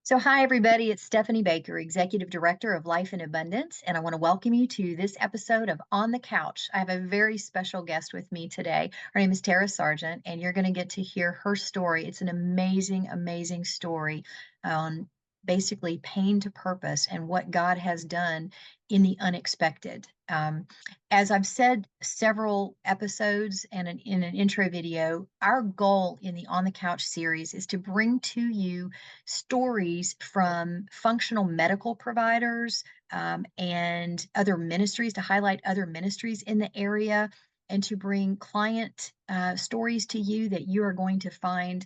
So, hi, everybody. It's Stephanie Baker, Executive Director of Life in Abundance, and I want to welcome you to this episode of On the Couch. I have a very special guest with me today. Her name is Tara Sargent, and you're going to get to hear her story. It's an amazing, amazing story on basically pain to purpose and what God has done in the unexpected. As I've said several episodes and in an intro video, our goal in the On the Couch series is to bring to you stories from functional medical providers and other ministries, to highlight other ministries in the area and to bring client stories to you that you are going to find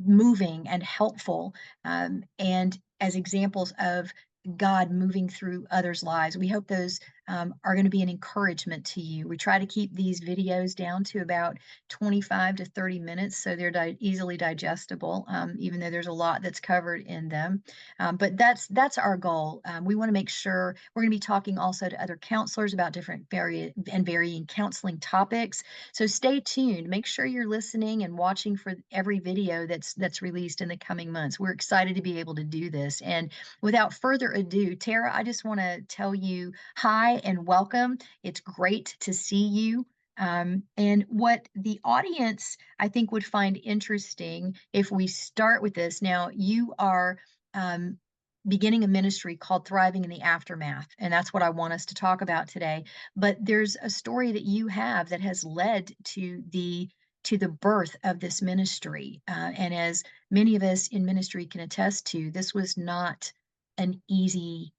moving and helpful, and as examples of God moving through others' lives. We hope those are going to be an encouragement to you. We try to keep these videos down to about 25 to 30 minutes so they're easily digestible, even though there's a lot that's covered in them. But that's our goal. We want to make sure we're going to be talking also to other counselors about different varying counseling topics. So stay tuned. Make sure you're listening and watching for every video that's released in the coming months. We're excited to be able to do this. And without further ado, Tara, I just want to tell you hi and welcome. It's great to see you. And what the audience, I think, would find interesting if we start with this. Now, you are um, beginning a ministry called Thriving in the Aftermath, and that's what I want us to talk about today. But there's a story that you have that has led to the birth of this ministry. And as many of us in ministry can attest to, this was not an easy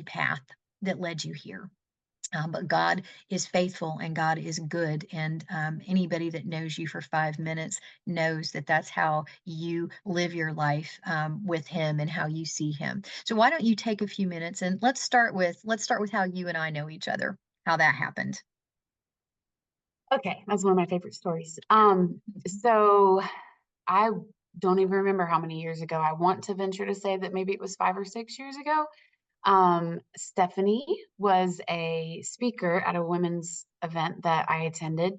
path that led you here. But God is faithful and God is good. And anybody that knows you for 5 minutes knows that that's how you live your life with Him and how you see Him. So why don't you take a few minutes and let's start with how you and I know each other, how that happened. Okay, that's one of my favorite stories. So I don't even remember how many years ago. I want to venture to say that maybe it was 5 or 6 years ago. Stephanie was a speaker at a women's event that I attended,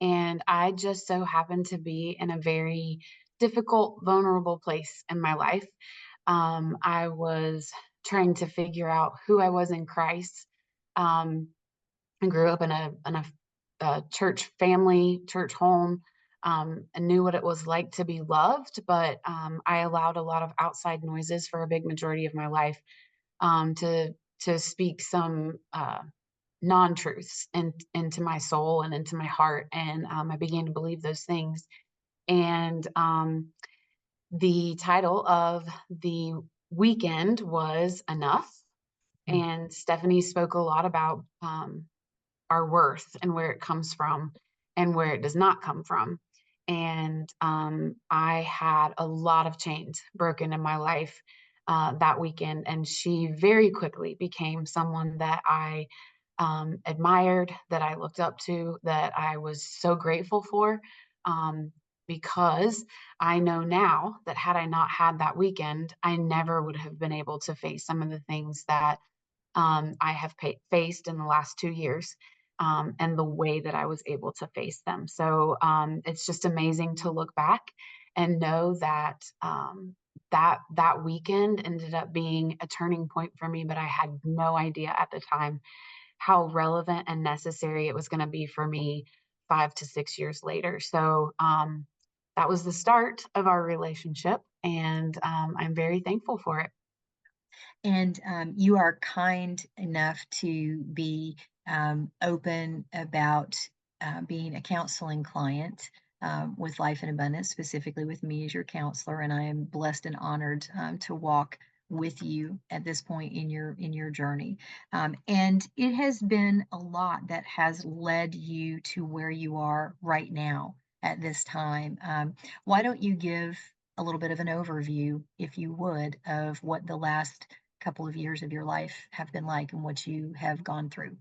and I just so happened to be in a very difficult, vulnerable place in my life. I was trying to figure out who I was in Christ. Um, I grew up in a church family, church home, and knew what it was like to be loved. But I allowed a lot of outside noises for a big majority of my life, to speak some non-truths into my soul and into my heart, and I began to believe those things. And the title of the weekend was Enough. And Stephanie spoke a lot about our worth and where it comes from and where it does not come from. And I had a lot of chains broken in my life that weekend. And she very quickly became someone that I admired, that I looked up to, that I was so grateful for. Um, because I know now that had I not had that weekend, I never would have been able to face some of the things that I have faced in the last 2 years, and the way that I was able to face them. So it's just amazing to look back and know that that weekend ended up being a turning point for me, but I had no idea at the time how relevant and necessary it was going to be for me 5 to 6 years later. So that was the start of our relationship, and I'm very thankful for it. And you are kind enough to be open about being a counseling client with Life in Abundance, specifically with me as your counselor. And I am blessed and honored to walk with you at this point in your journey. And it has been a lot that has led you to where you are right now at this time. Why don't you give a little bit of an overview, if you would, of what the last couple of years of your life have been like and what you have gone through?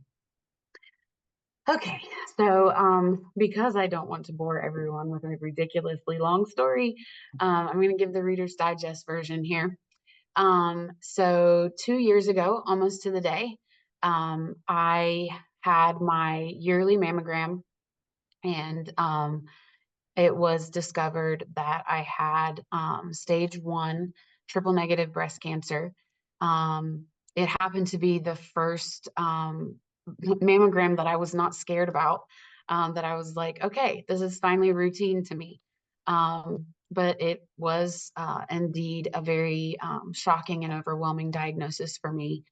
Okay, so because I don't want to bore everyone with a ridiculously long story, I'm going to give the Reader's Digest version here. So 2 years ago, almost to the day, I had my yearly mammogram, and it was discovered that I had stage 1 triple negative breast cancer. Um, it happened to be the first mammogram that I was not scared about, that I was like, okay, this is finally routine to me. But it was indeed a very shocking and overwhelming diagnosis for me.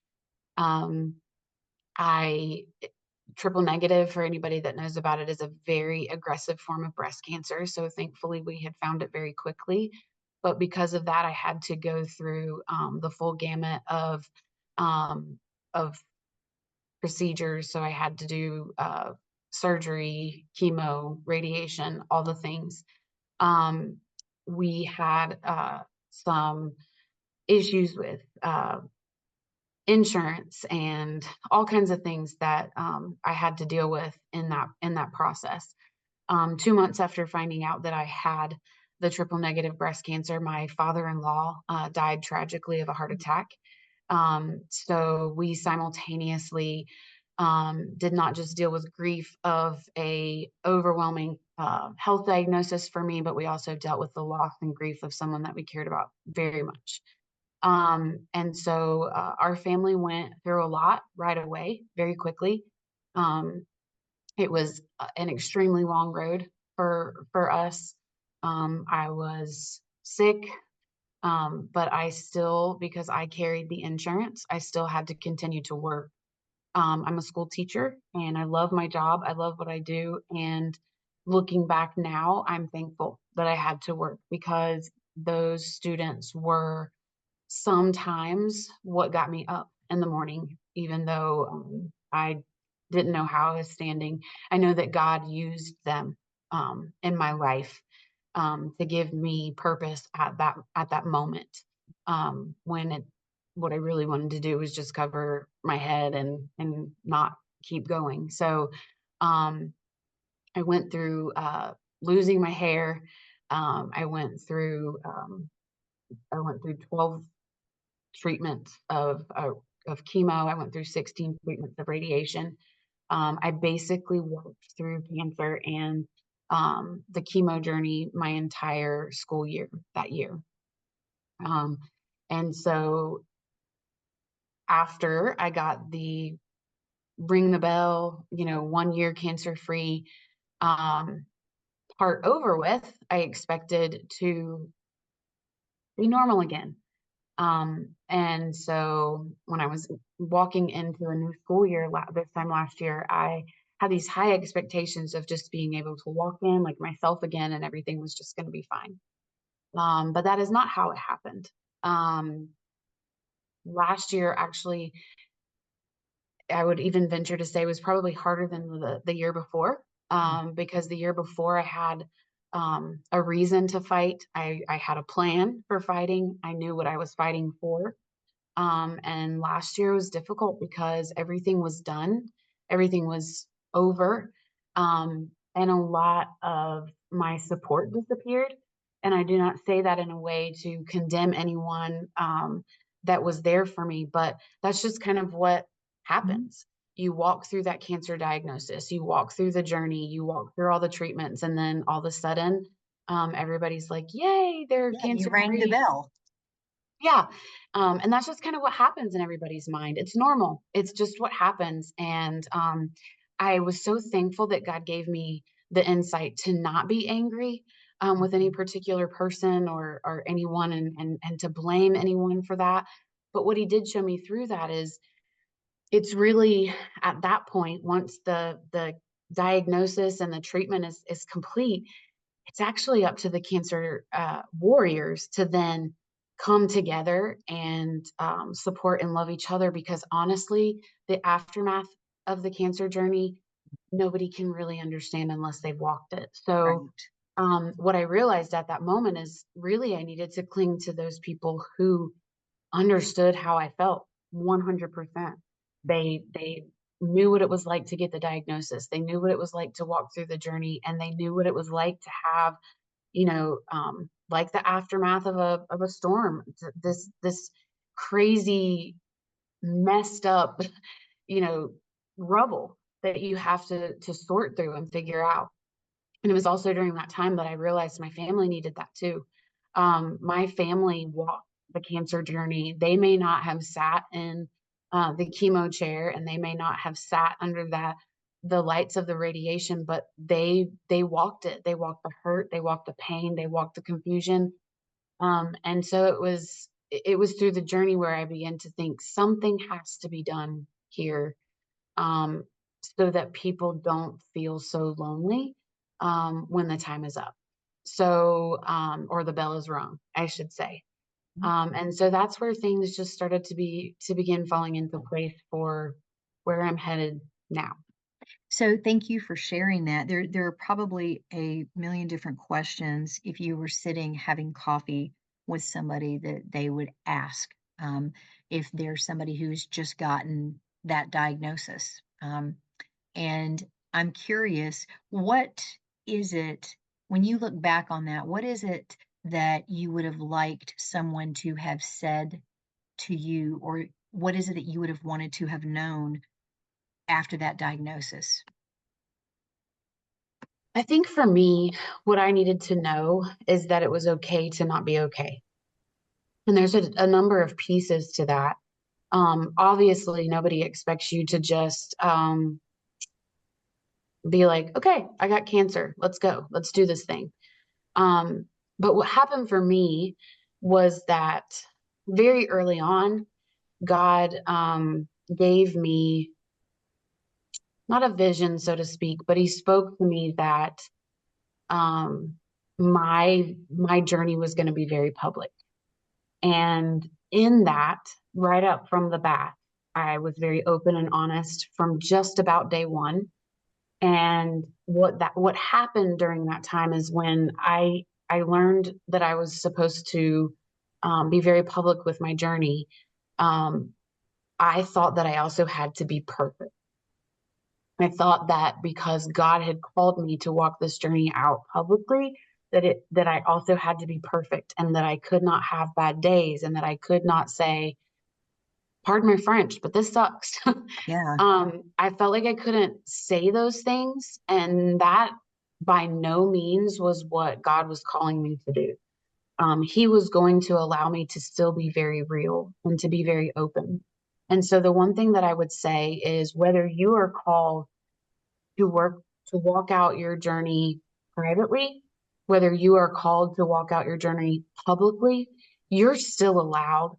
Um, I Triple negative, for anybody that knows about it, is a very aggressive form of breast cancer. So thankfully, we had found it very quickly. But because of that, I had to go through the full gamut um, of procedures. So I had to do surgery, chemo, radiation, all the things. Um, we had some issues with insurance and all kinds of things that I had to deal with in that process. 2 months after finding out that I had the triple negative breast cancer, my father-in-law died tragically of a heart attack. So we simultaneously did not just deal with grief of a overwhelming health diagnosis for me, but we also dealt with the loss and grief of someone that we cared about very much. And so our family went through a lot right away, very quickly. Um, it was an extremely long road for us. I was sick, but I still, because I carried the insurance, I still had to continue to work. I'm a school teacher and I love my job. I love what I do. And looking back now, I'm thankful that I had to work because those students were sometimes what got me up in the morning, even though I didn't know how I was standing. I know that God used them in my life to give me purpose at that moment when it what I really wanted to do was just cover my head and not keep going. So um, I went through losing my hair. I went through 12 treatments of chemo. I went through 16 treatments of radiation. I basically worked through cancer and the chemo journey my entire school year that year. Um, and so after I got the ring the bell, 1 year cancer free um, part over with, I expected to be normal again. And so when I was walking into a new school year this time last year, I had these high expectations of just being able to walk in like myself again and everything was just going to be fine. But that is not how it happened. Um, Last year, actually, I would even venture to say was probably harder than the year before, because the year before I had a reason to fight. I had a plan for fighting. I knew what I was fighting for. And last year was difficult because everything was done, everything was over, and a lot of my support disappeared. And I do not say that in a way to condemn anyone that was there for me, but that's just kind of what Mhm. happens. You walk through that cancer diagnosis, you walk through the journey, you walk through all the treatments, and then all of a sudden, everybody's like, "Yay, they're Yeah, you cancer rang the free." bell. Yeah, and that's just kind of what happens in everybody's mind. It's normal. It's just what happens, and I was so thankful that God gave me the insight to not be angry with any Mhm. particular person or anyone, and to blame anyone for that. But what He did show me through that is it's really at that point, once the diagnosis and the treatment is complete, it's actually up to the cancer warriors to then come together and support and love each other because honestly, the aftermath of the cancer journey, nobody can really understand unless they've walked it. So, Right. what I realized at that moment is really I needed to cling to those people who understood how I felt 100%. They knew what it was like to get the diagnosis. They knew what it was like to walk through the journey, and they knew what it was like to have like the aftermath of a storm, this crazy, messed up, you know, rubble that you have to sort through and figure out. And it was also during that time that I realized my family needed that too. My family walked. the cancer journey. They may not have sat in the chemo chair, and they may not have sat under the lights of the radiation, but they walked it. They walked the hurt, they walked the pain, they walked the confusion. And so it was through the journey where I began to think something has to be done here, um, so that people don't feel so lonely when the time is up. So, or the bell is rung, I should say. And so that's where things just started to begin falling into place for where I'm headed now. So thank you for sharing that. There are probably a million different questions if you were sitting having coffee with somebody that they would ask, if there's somebody who's just gotten that diagnosis. And I'm curious, what is it when you look back on that? What is it that you would have liked someone to have said to you, or what is it that you would have wanted to have known after that diagnosis? I think for me, what I needed to know is that it was okay to not be okay. And there's a number of pieces to that. Obviously, nobody expects you to just be like, okay, I got cancer. Let's go. Let's do this thing. Um, but what happened for me was that very early on, God gave me not a vision, so to speak, but He spoke to me that um, my journey was going to be very public. And in that, right up from the bat, I was very open and honest from just about day one. And what happened during that time is when I learned that I was supposed to be very public with my journey. Um, I thought that I also had to be perfect. I thought that because God had called me to walk this journey out publicly, that I also had to be perfect, and that I could not have bad days, and that I could not say, pardon my French, but this sucks. Yeah. I felt like I couldn't say those things, and that by no means was what God was calling me to do. He was going to allow me to still be very real and to be very open. And so the one thing that I would say is whether you are called to work to walk out your journey privately, whether you are called to walk out your journey publicly, you're still allowed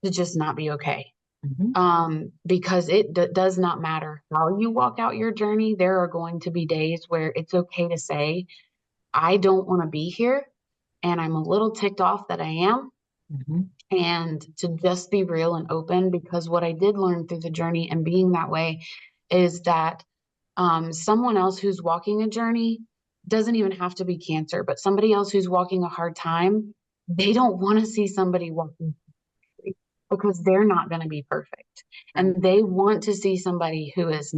to just not be okay. Mhm. Because does not matter how you walk out your journey. There are going to be days where it's okay to say, I don't want to be here. And I'm a little ticked off that I am. Mhm. And to just be real and open, because what I did learn through the journey and being that way is that someone else who's walking a journey doesn't even have to be cancer, but somebody else who's walking a hard time, they don't want to see somebody walking because they're not going to be perfect. Right. And they want to see somebody who is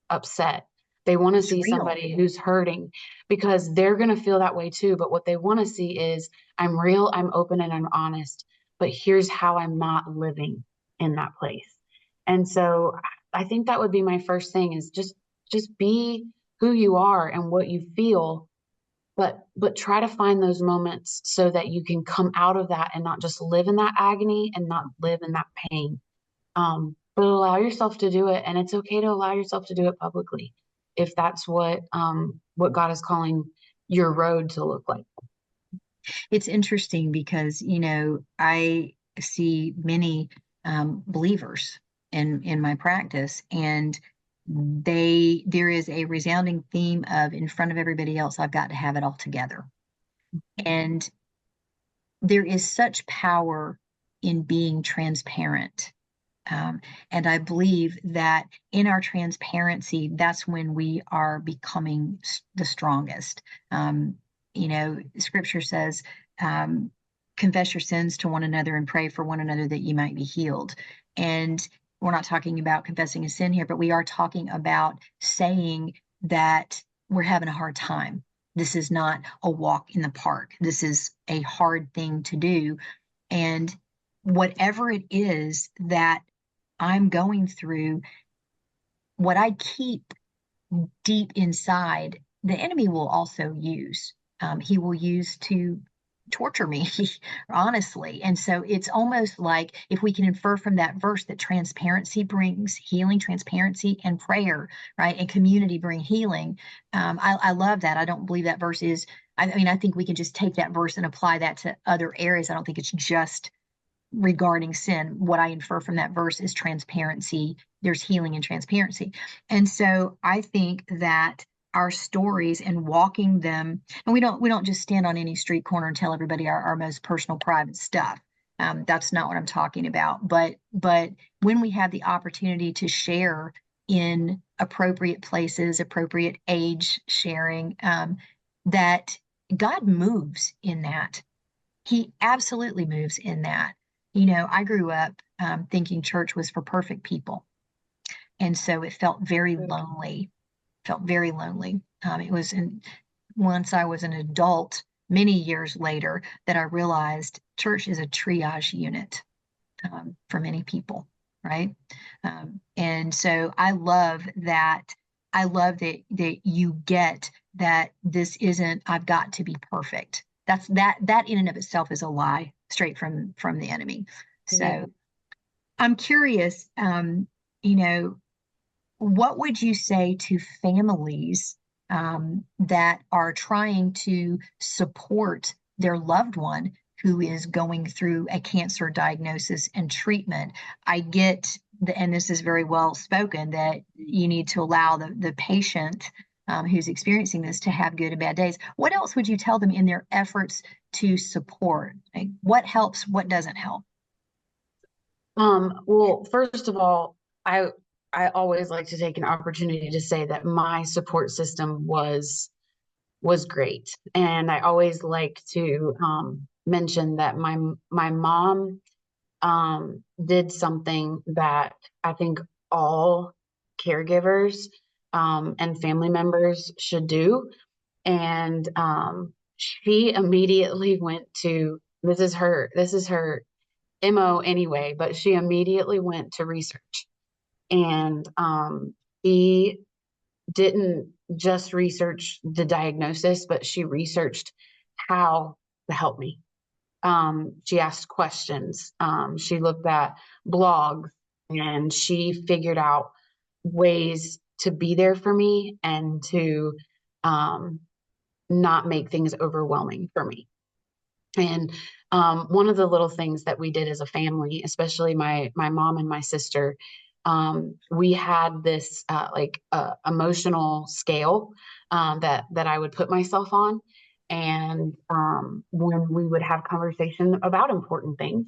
upset. They want to It's see real. somebody who's hurting because they're going to feel that way too. But what they want to see is I'm real, I'm open, and I'm honest. But here's how I'm not living in that place. And so I think that would be my first thing is just be who you are and what you feel, but try to find those moments so that you can come out of that and not just live in that agony and not live in that pain. But allow yourself to do it, and it's okay to allow yourself to do it publicly if that's what God is calling your road to look like. It's interesting because, I see many believers in my practice, and there is a resounding theme of in front of everybody else, I've got to have it all together. And there is such power in being transparent. Um, and I believe that in our transparency, that's when we are becoming the strongest. Scripture says, um, confess your sins to one another and pray for one another that you might be healed. And we're not talking about confessing a sin here, but we are talking about saying that we're having a hard time. This is not a walk in the park. This is a hard thing to do. And whatever it is that I'm going through, what I keep deep inside, the enemy will also use. He will use to torture me, honestly. And so it's almost like if we can infer from that verse that transparency brings healing, transparency and prayer, right? And community bring healing. I love that. I don't believe that verse is, I mean, I think we can just take that verse and apply that to other areas. I don't think it's just regarding sin. What I infer from that verse is transparency. There's healing in transparency. And so I think that our stories and walking them, and we don't just stand on any street corner and tell everybody our most personal private stuff. That's not what I'm talking about. But when we have the opportunity to share in appropriate places, appropriate age sharing, that God moves in that. He absolutely moves in that. I grew up thinking church was for perfect people. And so it felt very lonely, felt very lonely. It was once I was an adult, many years later, that I realized church is a triage unit for many people, right? And so I love that. I love that you get that this isn't, I've got to be perfect. That in and of itself is a lie straight from the enemy. Yeah. So I'm curious, you know, what would you say to families that are trying to support their loved one who is going through a cancer diagnosis and treatment? I get and this is very well spoken, that you need to allow the patient who's experiencing this to have good and bad days. What else would you tell them in their efforts to support? Like, what helps? What doesn't help? Well, first of all, I I always like to take an opportunity to say that my support system was great. And I always like to mention that my mom did something that I think all caregivers and family members should do. And she immediately went to this is her MO anyway, but she immediately went to research. And she didn't just research the diagnosis, but she researched how to help me. She asked questions. She looked at blogs and she figured out ways to be there for me and to um, not make things overwhelming for me. And one of the little things that we did as a family, especially my mom and my sister, we had this emotional scale that I would put myself on, and when we would have conversation about important things,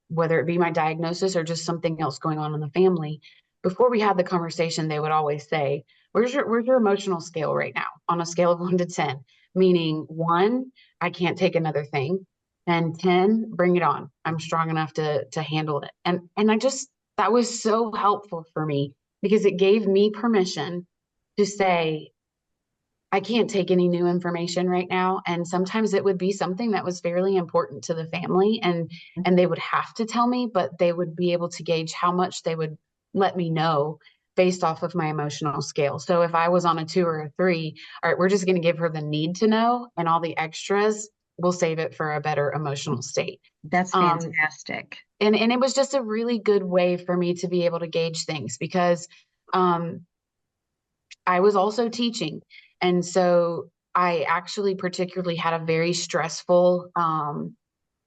whether it be my diagnosis or just something else going on in the family, before we had the conversation, they would always say, "Where's your emotional scale right now on a scale of 1 to 10?" Meaning 1, I can't take another thing. And 10, bring it on. I'm strong enough to handle it. And I just that was so helpful for me because it gave me permission to say, I can't take any new information right now. And sometimes it would be something that was fairly important to the family and they would have to tell me, but they would be able to gauge how much they would let me know based off of my emotional scale. So if I was on a 2 or a 3, all right, we're just going to give her the need to know and all the extras, we'll save it for a better emotional state. That's Um, fantastic. and it was just a really good way for me to be able to gauge things because um, I was also teaching. And so I actually particularly had a very stressful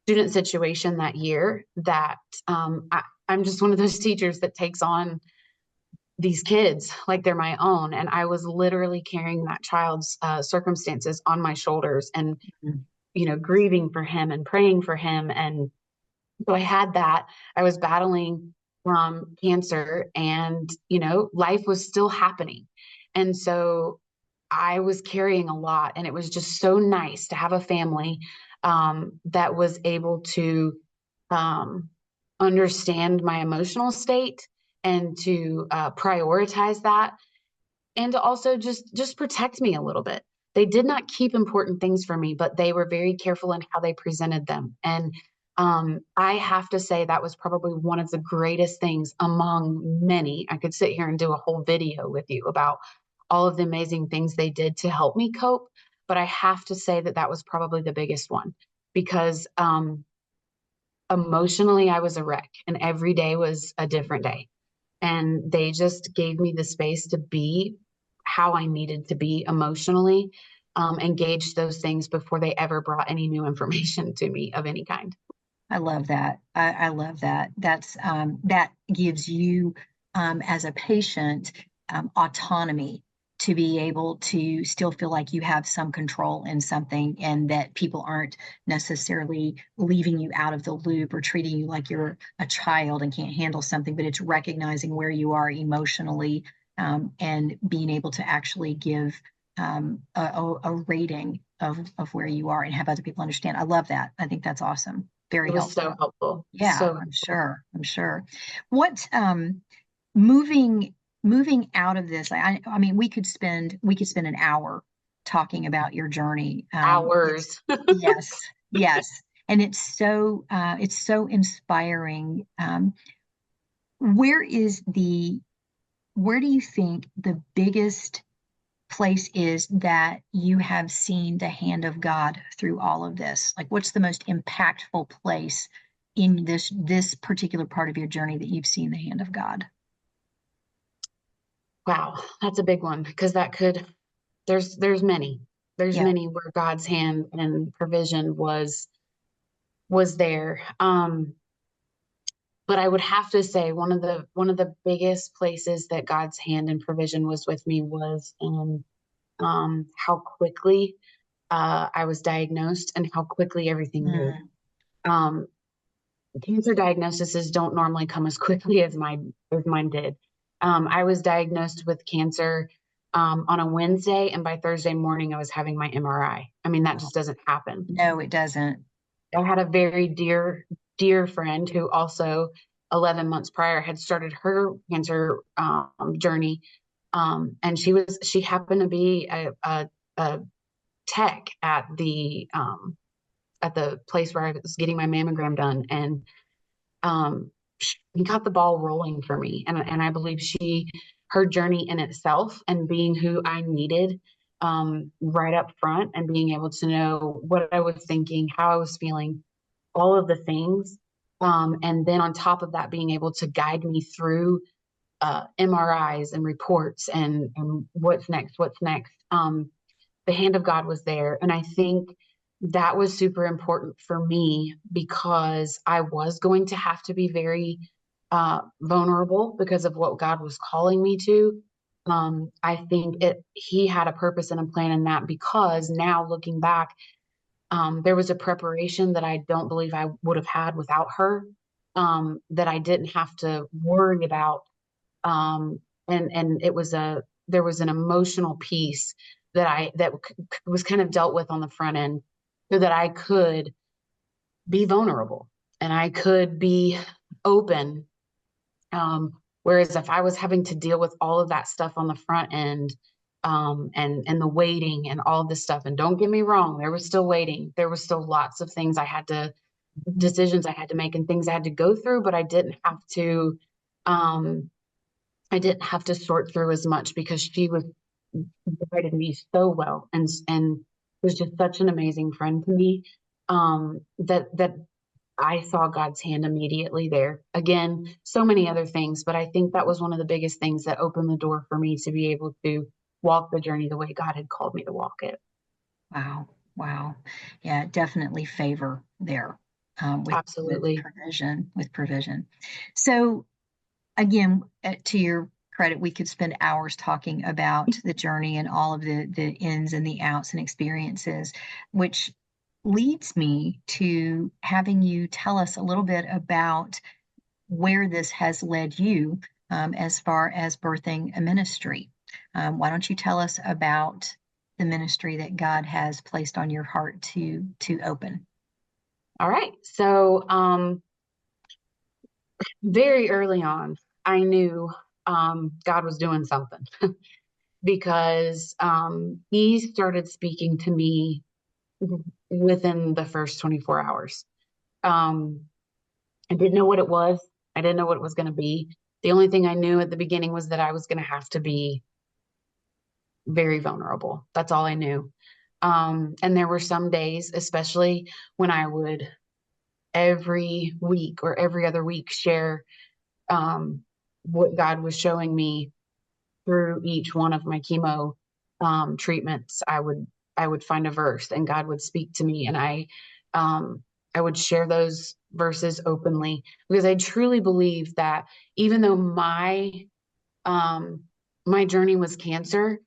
student situation that year that I'm just one of those teachers that takes on these kids like they're my own. And I was literally carrying that child's circumstances on my shoulders and, Mhm. grieving for him and praying for him. And so I had that. I was battling cancer and, life was still happening. And so I was carrying a lot. And it was just so nice to have a family that was able to um, understand my emotional state and to prioritize that and to also just protect me a little bit. They did not keep important things from me, but they were very careful in how they presented them. And I have to say that was probably one of the greatest things among many. I could sit here and do a whole video with you about all of the amazing things they did to help me cope. but I have to say that that was probably the biggest one because emotionally I was a wreck and every day was a different day. And they just gave me the space to be how I needed to be emotionally, and gauge those things before they ever brought any new information to me of any kind. I love that. I love that. That gives you, as a patient, autonomy to be able to still feel like you have some control in something and that people aren't necessarily leaving you out of the loop or treating you like you're a child and can't handle something, but it's recognizing where you are emotionally, and being able to actually give, a rating of where you are and have other people understand. I love that. I think that's awesome. Very It was so helpful. helpful. Yeah, So I'm helpful. sure. I'm sure. What moving moving out of this, I mean, we could spend an hour talking about your journey. It's Hours. yes, yes. And it's so inspiring. Where is the where do you think the biggest place is that you have seen the hand of God through all of this? Like, what's the most impactful place in this particular part of your journey that you've seen the hand of God? Wow, that's a big one because that could there's many. There's Yeah. many where God's hand and provision was there. But I would have to say one of the biggest places that God's hand and provision was with me was in how quickly I was diagnosed and how quickly everything moved. Mm, Um, Cancer diagnoses don't normally come as quickly as mine did. I was diagnosed with cancer on a Wednesday, and by Thursday morning, I was having my MRI. I mean, that wow. just doesn't happen. No, it doesn't. I had a very dear friend who also 11 months prior had started her cancer journey. And she happened to be a tech at the place where I was getting my mammogram done. And he got the ball rolling for me. And I believe her journey in itself and being who I needed right up front and being able to know what I was thinking, how I was feeling, all of the things. And then on top of that, being able to guide me through MRIs and reports and what's next. The hand of God was there. And I think that was super important for me because I was going to have to be very vulnerable because of what God was calling me to. I think he had a purpose and a plan in that because now looking back, there was a preparation that I don't believe I would have had without her, that I didn't have to worry about. And there was an emotional piece that was kind of dealt with on the front end so that I could be vulnerable and I could be open. Whereas if I was having to deal with all of that stuff on the front end, and the waiting and all of this stuff, and don't get me wrong, there was still waiting. There was still lots of things decisions I had to make and things I had to go through, but um, I didn't have to sort through as much because she was guided me so well and was just such an amazing friend to me. That I saw God's hand immediately there. Again, so many other things, but I think that was one of the biggest things that opened the door for me to be able to walk the journey the way God had called me to walk it. Wow. Wow. Yeah, definitely favor there, with Absolutely. provision, with provision. So again, to your credit, we could spend hours talking about the journey and all of the ins and the outs and experiences, which leads me to having you tell us a little bit about where this has led you, as far as birthing a ministry. Why don't you tell us about the ministry that God has placed on your heart to open? All right. So, very early on, I knew God was doing something because He started speaking to me within the first 24 hours. Um, I didn't know what it was. I didn't know what it was going to be. The only thing I knew at the beginning was that I was going to have to be very vulnerable. That's all I knew. And there were some days, especially when I would every week or every other week share what God was showing me through each one of my chemo treatments. I would find a verse and God would speak to me, and I would share those verses openly because I truly believe that even though um, my journey was cancer,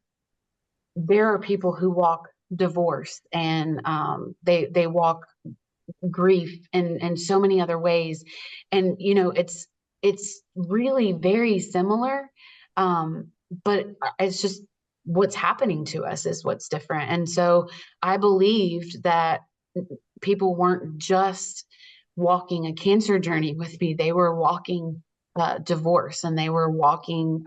there are people who walk divorce and they walk grief and so many other ways, and it's really very similar, but it's just what's happening to us is what's different. And so I believed that people weren't just walking a cancer journey with me, they were walking divorce, and they were walking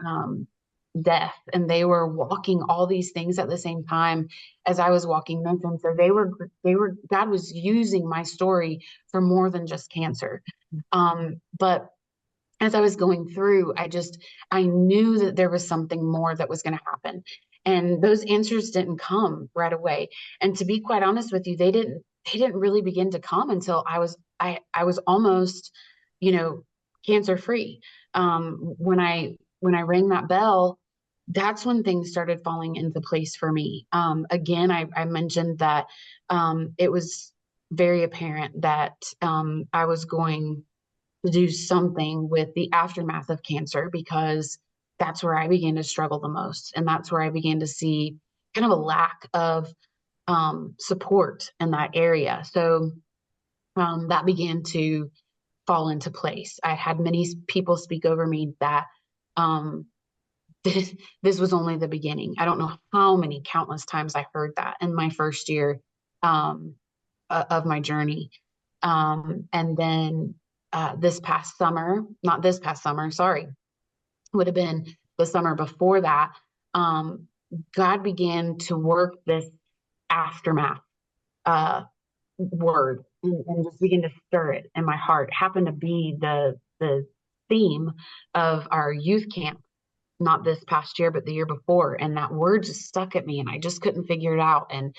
death, and they were walking all these things at the same time as I was walking them. And so they were God was using my story for more than just cancer. But as I was going through, I knew that there was something more that was going to happen. And those answers didn't come right away. And to be quite honest with you, they didn't really begin to come until I was almost, you know, cancer free. When I rang that bell, that's when things started falling into place for me. Again, I mentioned that it was very apparent that I was going to do something with the aftermath of cancer, because that's where I began to struggle the most. And that's where I began to see kind of a lack of support in that area. So that began to fall into place. I had many people speak over me that um, this was only the beginning. I don't know how many countless times I heard that in my first year um, of my journey. And then this past summer, not this past summer, sorry, would have been the summer before that, um, God began to work this aftermath uh, word, and just begin to stir it in my heart. It happened to be the theme of our youth camp, not this past year, but the year before. And that word just stuck at me, and I just couldn't figure it out. And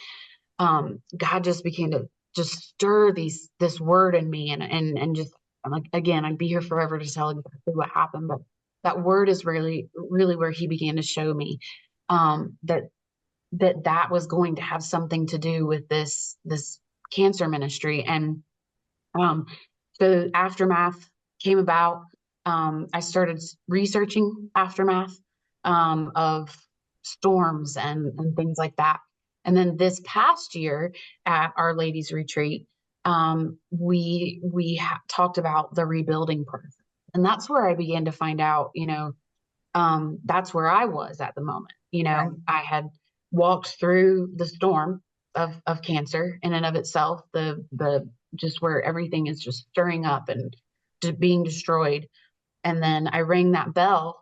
God just began to just stir this word in me, and just, I'm like, again, I'd be here forever to tell exactly what happened, but that word is really really where He began to show me that that was going to have something to do with this cancer ministry. And um, the aftermath came about. I started researching aftermath of storms and things like that. And then this past year at Our Ladies Retreat, we talked about the rebuilding process, and that's where I began to find out, that's where I was at the moment. Right. I had walked through the storm of cancer in and of itself, the just where everything is just stirring up and being destroyed. And then I rang that bell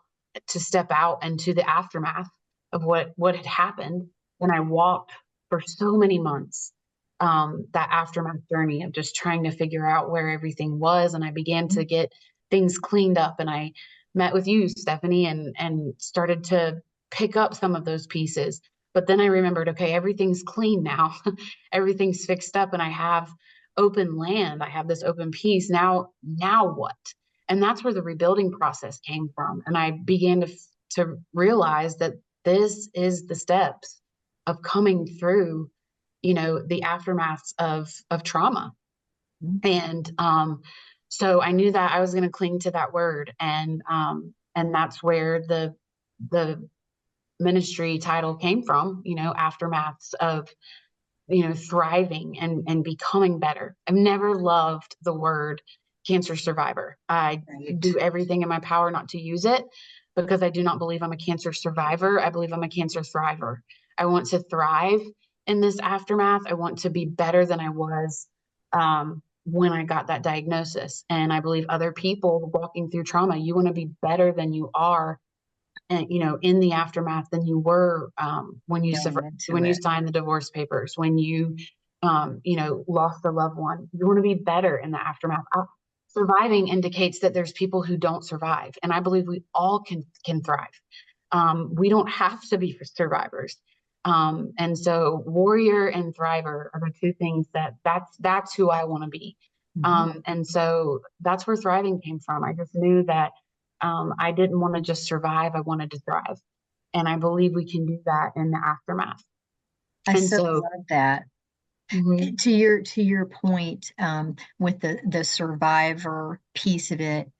to step out into the aftermath of what had happened. And I walked for so many months that aftermath journey of just trying to figure out where everything was. And I began to get things cleaned up. And I met with you, Stephanie, and started to pick up some of those pieces. But then I remembered, okay, everything's clean now. Everything's fixed up, and I have open land. I have this open piece. Now what? And that's where the rebuilding process came from. And I began to realize that this is the steps of coming through, the aftermaths of trauma. And so I knew that I was going to cling to that word. And that's where the ministry title came from, aftermaths of, thriving and becoming better. I've never loved the word cancer survivor. I Right. do everything in my power not to use it, because I do not believe I'm a cancer survivor. I believe I'm a cancer thriver. I want to thrive in this aftermath. I want to be better than I was when I got that diagnosis. And I believe other people walking through trauma, you want to be better than you are, and in the aftermath than you were Going into when you it. signed the divorce papers, when you lost a loved one. You want to be better in the aftermath. Surviving indicates that there's people who don't survive, and I believe we all can thrive. We don't have to be survivors. And so warrior and thriver are the two things that's who I want to be. Mhm. And so that's where thriving came from. I just knew that I didn't want to just survive, I wanted to thrive. And I believe we can do that in the aftermath. I And so so, love that. mhm, To your point, with the survivor piece of it,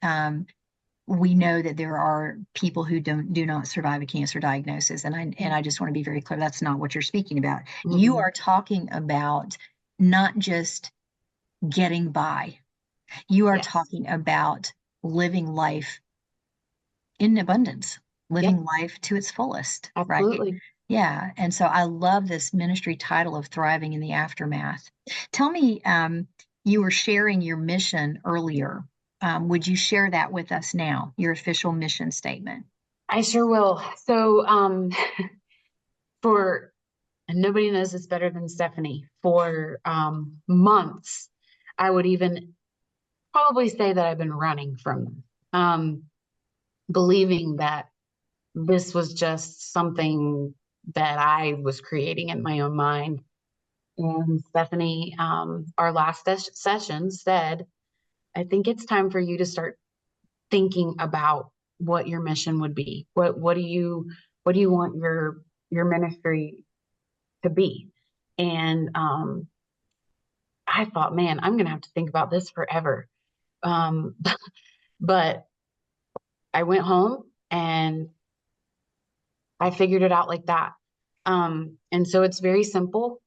we know that there are people who do not survive a cancer diagnosis, and I just want to be very clear, that's not what you're speaking about. You mhm, are talking about not just getting by. You are yes, talking about living life in abundance, yep, living life to its fullest, right? absolutely. Yeah. And so I love this ministry title of Thriving in the Aftermath. Tell me, you were sharing your mission earlier. Would you share that with us now, your official mission statement? I sure will. So, for and nobody knows this better than Stephanie, for months, I would even probably say that I've been running from them, believing that this was just something that I was creating in my own mind. And Stephanie, our last session said, I think it's time for you to start thinking about what your mission would be. What do you want your ministry to be? And I thought, man, I'm going to have to think about this forever. Um, but I went home and I figured it out like that. And so it's very simple.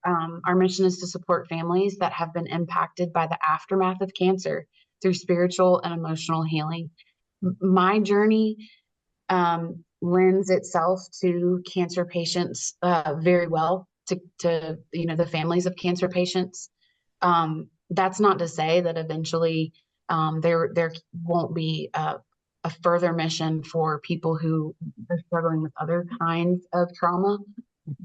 Our mission is to support families that have been impacted by the aftermath of cancer through spiritual and emotional healing. My journey lends itself to cancer patients very well, to the families of cancer patients. That's not to say that eventually there won't be a further mission for people who are struggling with other kinds of trauma.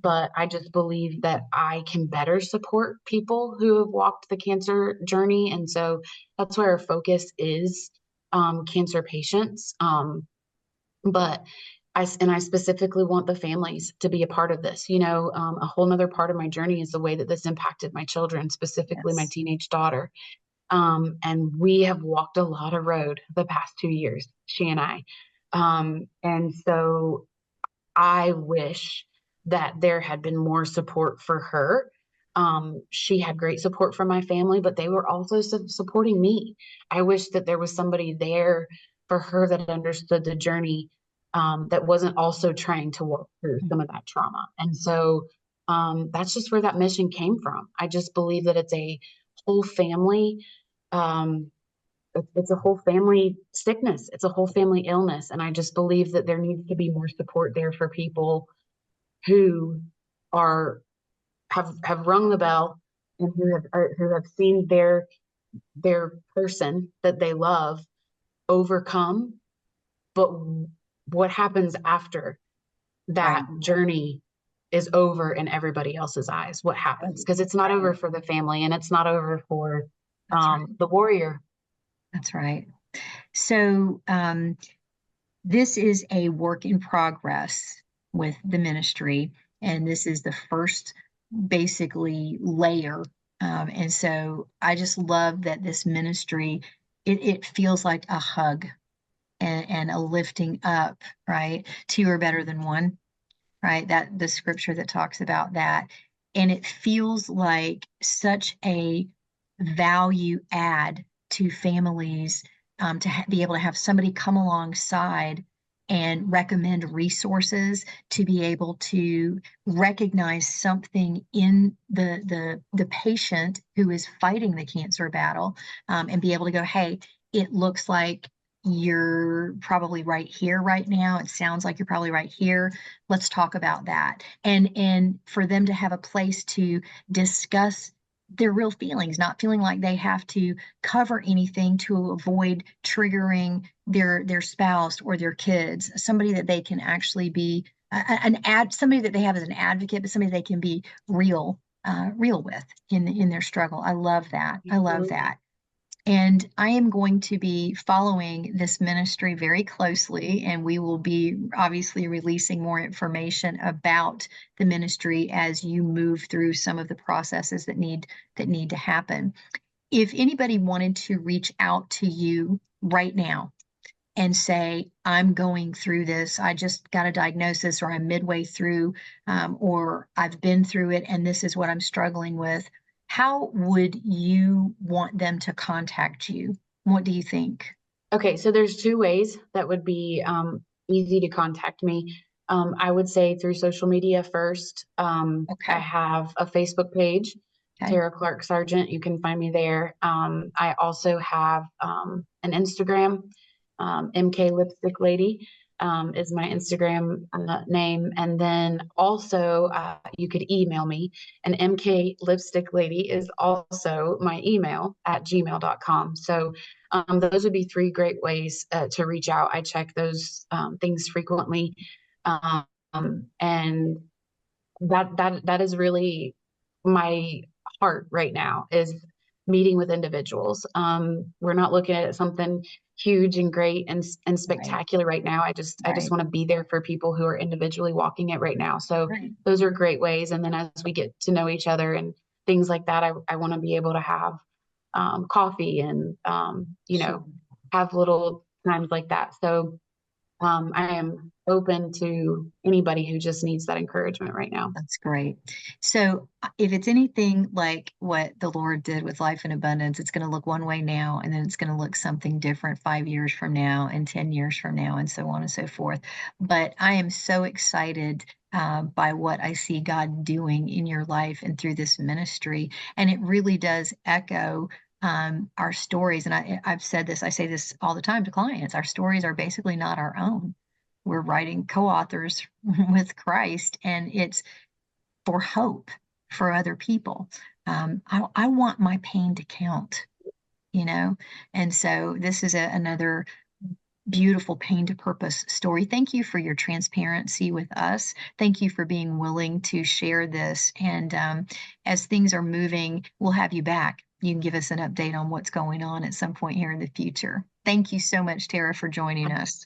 But I just believe that I can better support people who have walked the cancer journey. And so that's where our focus is, cancer patients. But I specifically want the families to be a part of this. A whole nother part of my journey is the way that this impacted my children, specifically my Yes. teenage daughter. And we have walked a lot of road the past 2 years, she and I. And so I wish that there had been more support for her. She had great support from my family, but they were also supporting me. I wish that there was somebody there for her that understood the journey, that wasn't also trying to work through some of that trauma. And so that's just where that mission came from. I just believe that it's a whole family. Um, it's a whole family sickness. It's a whole family illness. And I just believe that there needs to be more support there for people who are have rung the bell and who have seen their person that they love overcome. But what happens after that Right. journey is over in everybody else's eyes? What happens? Right. Because it's not Right. over for the family and it's not over for That's right. the warrior. That's right. So, this is a work in progress with the ministry, and this is the first basically layer. And so I just love that this ministry, it feels like a hug and a lifting up, right? Two are better than one, right? That the scripture that talks about that. And it feels like such a value add to families, to be able to have somebody come alongside and recommend resources to be able to recognize something in the patient who is fighting the cancer battle, and be able to go, hey, it looks like you're probably right here right now. It sounds like you're probably right here. Let's talk about that. And for them to have a place to discuss their real feelings, not feeling like they have to cover anything to avoid triggering their spouse or their kids. Somebody that they can actually be somebody that they have as an advocate, but somebody they can be real with in their struggle. I love that. I love Absolutely. that. And I am going to be following this ministry very closely, and we will be obviously releasing more information about the ministry as you move through some of the processes that need to happen. If anybody wanted to reach out to you right now and say, I'm going through this, I just got a diagnosis, or I'm midway through, or I've been through it, and this is what I'm struggling with, how would you want them to contact you? What do you think? Okay, so there's two ways that would be easy to contact me. I would say through social media first. I Okay. have a Facebook page, Okay. Tara Clark Sargent. You can find me there. I also have an Instagram, MK Lipstick Lady is my Instagram name. And then also you could email me, and MK Lipstick Lady is also my email at gmail.com. So those would be three great ways to reach out. I check those things frequently, and that is really my heart right now is meeting with individuals. We're not looking at something huge and great and Right. spectacular right now. I just Right. want to be there for people who are individually walking it right now. So Right. those are great ways. And then as we get to know each other and things like that, I want to be able to have coffee and Sure. have little times like that. So I am open to anybody who just needs that encouragement right now. That's great. So, if it's anything like what the Lord did with life in abundance, it's going to look one way now, and then it's going to look something different 5 years from now, and 10 years from now, and so on and so forth. But I am so excited by what I see God doing in your life and through this ministry. And it really does echo our stories. And I've said this, I say this all the time to clients, our stories are basically not our own. We're writing co-authors with Christ, and it's for hope for other people. I want my pain to count, you know? And so this is another beautiful pain to purpose story. Thank you for your transparency with us. Thank you for being willing to share this. And as things are moving, we'll have you back. You can give us an update on what's going on at some point here in the future. Thank you so much, Tara, for joining us.